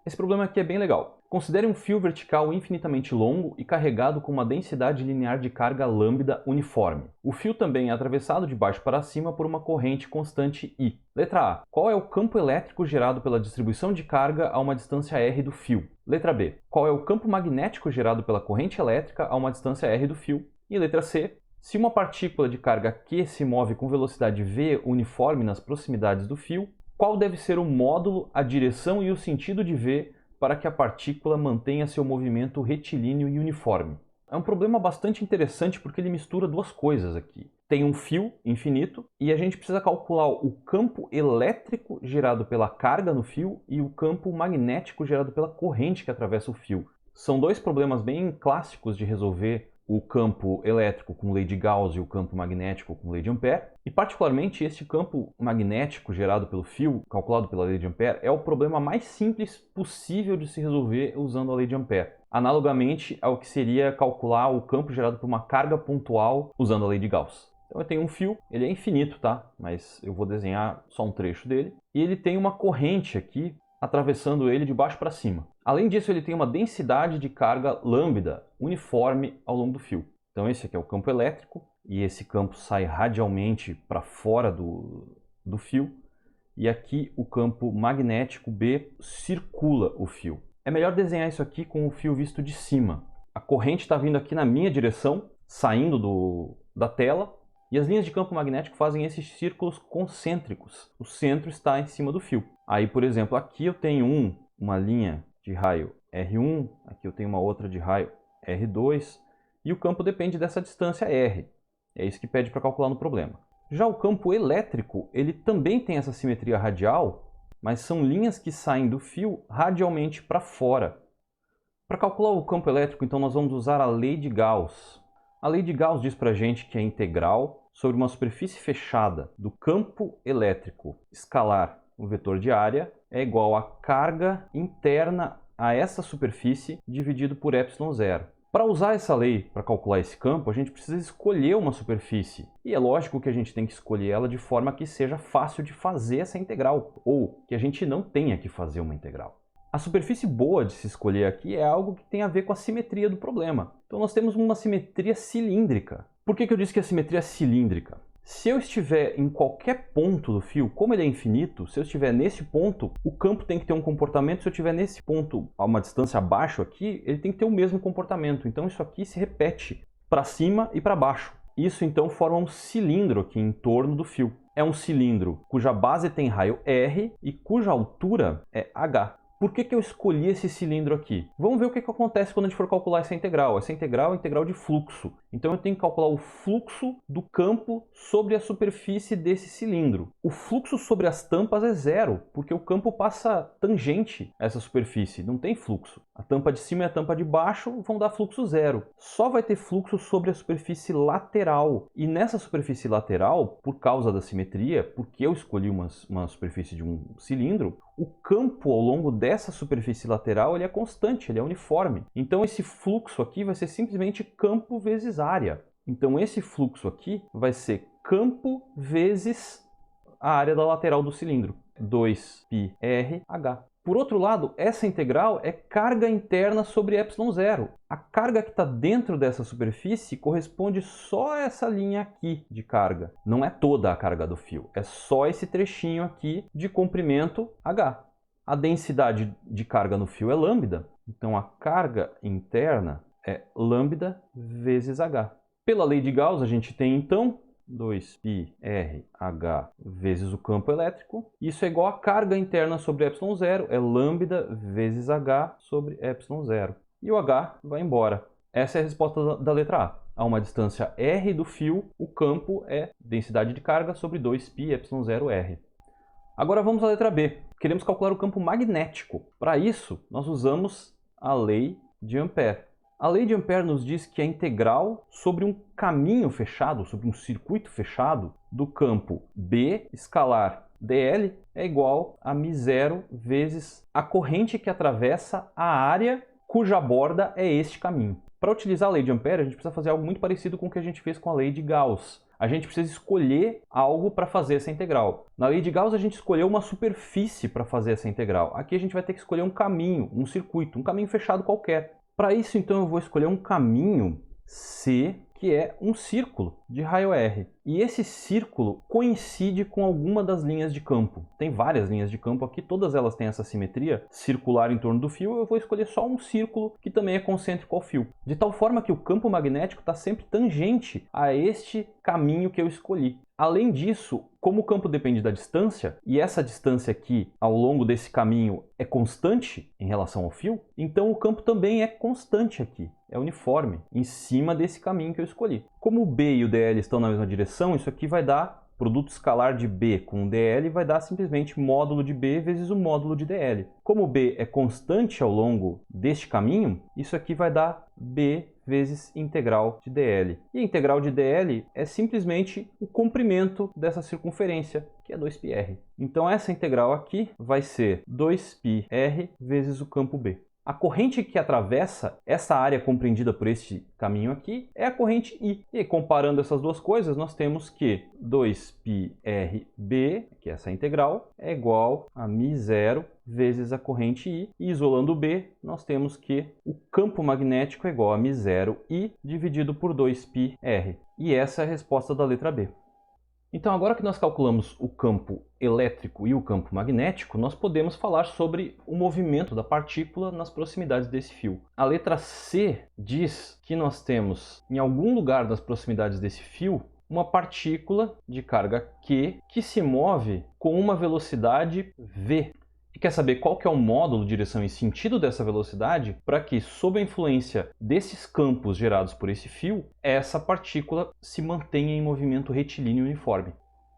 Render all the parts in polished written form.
Esse problema aqui é bem legal. Considere um fio vertical infinitamente longo e carregado com uma densidade linear de carga lambda uniforme. O fio também é atravessado de baixo para cima por uma corrente constante I. Letra A. Qual é o campo elétrico gerado pela distribuição de carga a uma distância r do fio? Letra B. Qual é o campo magnético gerado pela corrente elétrica a uma distância r do fio? E letra C. Se uma partícula de carga Q se move com velocidade v uniforme nas proximidades do fio, qual deve ser o módulo, a direção e o sentido de v para que a partícula mantenha seu movimento retilíneo e uniforme? É um problema bastante interessante porque ele mistura duas coisas aqui. Tem um fio infinito e a gente precisa calcular o campo elétrico gerado pela carga no fio e o campo magnético gerado pela corrente que atravessa o fio. São dois problemas bem clássicos de resolver: o campo elétrico com lei de Gauss e o campo magnético com lei de Ampère. E particularmente este campo magnético gerado pelo fio, calculado pela lei de Ampère, é o problema mais simples possível de se resolver usando a lei de Ampère, analogamente ao que seria calcular o campo gerado por uma carga pontual usando a lei de Gauss. Então eu tenho um fio, ele é infinito, tá? Mas eu vou desenhar só um trecho dele. E ele tem uma corrente aqui atravessando ele de baixo para cima. Além disso, ele tem uma densidade de carga lambda uniforme ao longo do fio. Então esse aqui é o campo elétrico, e esse campo sai radialmente para fora do fio. E aqui o campo magnético B circula o fio. É melhor desenhar isso aqui com o fio visto de cima. A corrente está vindo aqui na minha direção, saindo da tela, e as linhas de campo magnético fazem esses círculos concêntricos. O centro está em cima do fio. Aí, por exemplo, aqui eu tenho uma linha de raio R1, aqui eu tenho uma outra de raio R2, e o campo depende dessa distância R. É isso que pede para calcular no problema. Já o campo elétrico, ele também tem essa simetria radial, mas são linhas que saem do fio radialmente para fora. Para calcular o campo elétrico, então, nós vamos usar a lei de Gauss. A lei de Gauss diz para a gente que a integral sobre uma superfície fechada do campo elétrico escalar no vetor de área é igual a carga interna a essa superfície dividido por ε0. Para usar essa lei para calcular esse campo, a gente precisa escolher uma superfície. E é lógico que a gente tem que escolher ela de forma que seja fácil de fazer essa integral, ou que a gente não tenha que fazer uma integral. A superfície boa de se escolher aqui é algo que tem a ver com a simetria do problema. Então nós temos uma simetria cilíndrica. Por que eu disse que a simetria é cilíndrica? Se eu estiver em qualquer ponto do fio, como ele é infinito, se eu estiver nesse ponto, o campo tem que ter um comportamento. Se eu estiver nesse ponto, a uma distância abaixo aqui, ele tem que ter o mesmo comportamento. Então isso aqui se repete para cima e para baixo. Isso então forma um cilindro aqui em torno do fio. É um cilindro cuja base tem raio R e cuja altura é H. Por que eu escolhi esse cilindro aqui? Vamos ver o que acontece quando a gente for calcular essa integral. Essa integral é a integral de fluxo. Então eu tenho que calcular o fluxo do campo sobre a superfície desse cilindro. O fluxo sobre as tampas é zero, porque o campo passa tangente a essa superfície, não tem fluxo. A tampa de cima e a tampa de baixo vão dar fluxo zero. Só vai ter fluxo sobre a superfície lateral. E nessa superfície lateral, por causa da simetria, porque eu escolhi uma superfície de um cilindro, o campo ao longo dessa superfície lateral ele é constante, ele é uniforme. Então esse fluxo aqui vai ser simplesmente campo vezes área. Então esse fluxo aqui vai ser campo vezes a área da lateral do cilindro, 2πrh. Por outro lado, essa integral é carga interna sobre ε0. A carga que está dentro dessa superfície corresponde só a essa linha aqui de carga. Não é toda a carga do fio, é só esse trechinho aqui de comprimento h. A densidade de carga no fio é lambda, então a carga interna é lambda vezes h. Pela lei de Gauss, a gente tem então 2πrh vezes o campo elétrico. Isso é igual a carga interna sobre ε0, é lambda vezes h sobre ε0. E o h vai embora. Essa é a resposta da letra A. A uma distância r do fio, o campo é densidade de carga sobre 2πε0r. Agora vamos à letra B. Queremos calcular o campo magnético. Para isso, nós usamos a lei de Ampère. A lei de Ampère nos diz que a integral sobre um caminho fechado, sobre um circuito fechado, do campo B escalar dl é igual a μ0 vezes a corrente que atravessa a área cuja borda é este caminho. Para utilizar a lei de Ampère, a gente precisa fazer algo muito parecido com o que a gente fez com a lei de Gauss. a gente precisa escolher algo para fazer essa integral. Na lei de Gauss a gente escolheu uma superfície para fazer essa integral. Aqui a gente vai ter que escolher um caminho, um circuito, um caminho fechado qualquer. Para isso então eu vou escolher um caminho C, que é um círculo de raio R. E esse círculo coincide com alguma das linhas de campo. Tem várias linhas de campo aqui, todas elas têm essa simetria circular em torno do fio. Eu vou escolher só um círculo que também é concêntrico ao fio. De tal forma que o campo magnético está sempre tangente a este caminho que eu escolhi. Além disso, como o campo depende da distância, e essa distância aqui ao longo desse caminho é constante em relação ao fio, então o campo também é constante aqui, é uniforme, em cima desse caminho que eu escolhi. Como o B e o DL estão na mesma direção, isso aqui vai dar produto escalar de B com DL, vai dar simplesmente módulo de B vezes o módulo de DL. Como o B é constante ao longo deste caminho, isso aqui vai dar B vezes integral de DL. E a integral de DL é simplesmente o comprimento dessa circunferência, que é 2πr. Então essa integral aqui vai ser 2πr vezes o campo B. A corrente que atravessa essa área compreendida por este caminho aqui é a corrente I. E comparando essas duas coisas, nós temos que 2πrB, que é essa integral, é igual a μ0 vezes a corrente I. E isolando o B, nós temos que o campo magnético é igual a μ0I dividido por 2πr. E essa é a resposta da letra B. Então, agora que nós calculamos o campo elétrico e o campo magnético, nós podemos falar sobre o movimento da partícula nas proximidades desse fio. A letra C diz que nós temos, em algum lugar nas proximidades desse fio, uma partícula de carga Q que se move com uma velocidade v. E quer saber qual que é o módulo, direção e sentido dessa velocidade para que, sob a influência desses campos gerados por esse fio, essa partícula se mantenha em movimento retilíneo uniforme.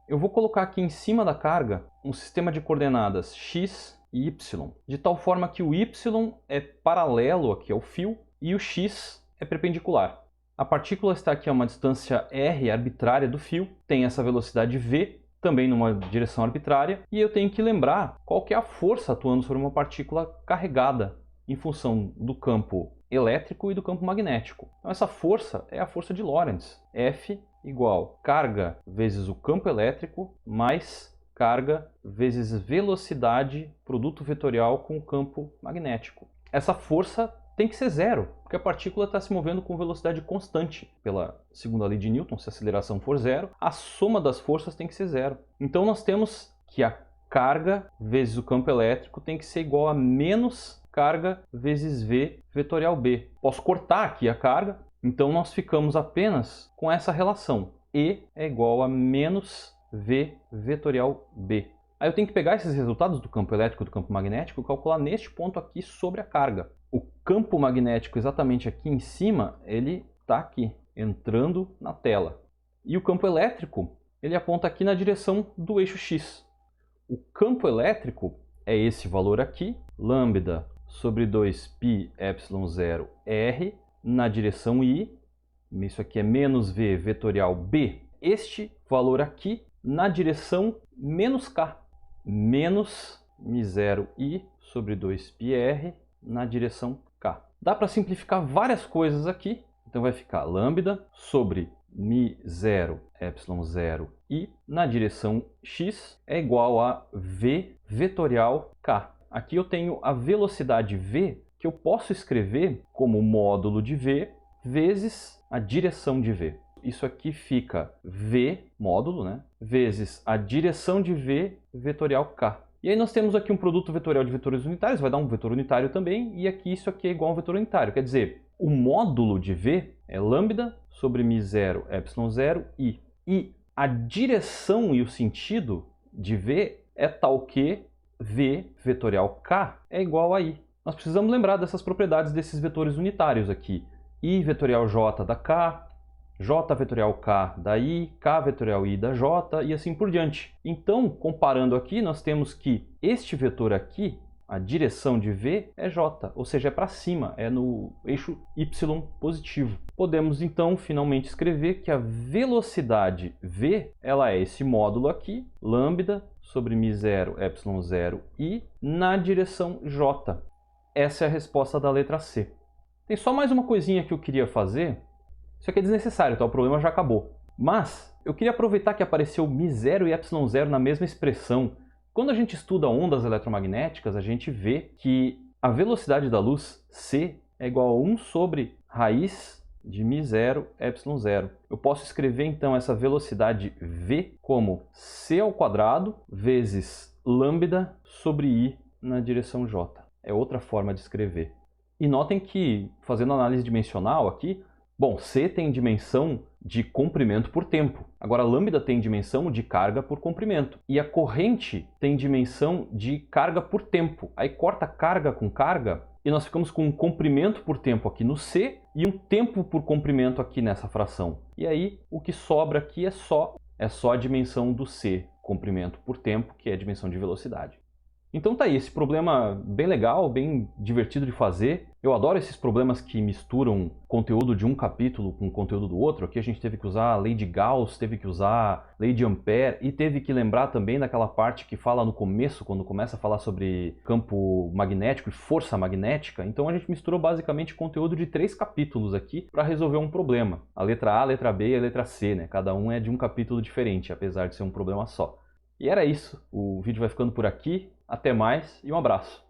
Eu vou colocar aqui em cima da carga um sistema de coordenadas x e y, de tal forma que o y é paralelo aqui ao fio e o x é perpendicular. A partícula está aqui a uma distância r arbitrária do fio, tem essa velocidade v, também numa direção arbitrária, e eu tenho que lembrar qual que é a força atuando sobre uma partícula carregada em função do campo elétrico e do campo magnético. Então essa força é a força de Lorentz, F igual carga vezes o campo elétrico mais carga vezes velocidade, produto vetorial com o campo magnético. Essa força tem que ser zero, porque a partícula está se movendo com velocidade constante. Pela segunda lei de Newton, se a aceleração for zero, a soma das forças tem que ser zero. Então nós temos que a carga vezes o campo elétrico tem que ser igual a menos carga vezes V vetorial B. Posso cortar aqui a carga, então nós ficamos apenas com essa relação. E é igual a menos V vetorial B. Aí eu tenho que pegar esses resultados do campo elétrico e do campo magnético e calcular neste ponto aqui sobre a carga. O campo magnético exatamente aqui em cima, ele está aqui, entrando na tela. E o campo elétrico, ele aponta aqui na direção do eixo X. O campo elétrico é esse valor aqui, lambda sobre 2πε0r, na direção I. Isso aqui é menos V vetorial B. Este valor aqui na direção menos K. Menos μ0i sobre 2πr na direção K. Dá para simplificar várias coisas aqui. Então vai ficar lambda sobre μ0ε0i na direção x é igual a v vetorial k. Aqui eu tenho a velocidade v que eu posso escrever como módulo de v vezes a direção de v. Isso aqui fica v, módulo, né, vezes a direção de v vetorial k. E aí nós temos aqui um produto vetorial de vetores unitários, vai dar um vetor unitário também, e aqui isso aqui é igual a um vetor unitário. Quer dizer, o módulo de v é lambda sobre μ0ε0i. E a direção e o sentido de v é tal que v vetorial k é igual a i. Nós precisamos lembrar dessas propriedades desses vetores unitários aqui. I vetorial j da k, j vetorial k da i, k vetorial i da j e assim por diante. Então, comparando aqui, nós temos que este vetor aqui, a direção de v é j, ou seja, é para cima, é no eixo y positivo. Podemos então finalmente escrever que a velocidade v, ela é esse módulo aqui, lambda sobre μ0ε0i na direção j. Essa é a resposta da letra C. Tem só mais uma coisinha que eu queria fazer. Isso aqui é desnecessário, tá? O problema já acabou. Mas eu queria aproveitar que apareceu μ0 e ε0 na mesma expressão. Quando a gente estuda ondas eletromagnéticas, a gente vê que a velocidade da luz, c, é igual a 1 sobre raiz de μ0, ε0. Eu posso escrever então essa velocidade v como c ao quadrado vezes lambda sobre i na direção j. É outra forma de escrever. E notem que, fazendo análise dimensional aqui, bom, c tem dimensão de comprimento por tempo. Agora, lambda tem dimensão de carga por comprimento. E a corrente tem dimensão de carga por tempo. Aí corta carga com carga e nós ficamos com um comprimento por tempo aqui no c e um tempo por comprimento aqui nessa fração. E aí, o que sobra aqui é só a dimensão do c, comprimento por tempo, que é a dimensão de velocidade. Então tá aí, esse problema bem legal, bem divertido de fazer. Eu adoro esses problemas que misturam conteúdo de um capítulo com conteúdo do outro. Aqui a gente teve que usar a lei de Gauss, teve que usar a lei de Ampère e teve que lembrar também daquela parte que fala no começo, quando começa a falar sobre campo magnético e força magnética. Então a gente misturou basicamente conteúdo de 3 capítulos aqui para resolver um problema. A letra A, a letra B e a letra C, né? Cada um é de um capítulo diferente, apesar de ser um problema só. E era isso. O vídeo vai ficando por aqui. Até mais e um abraço!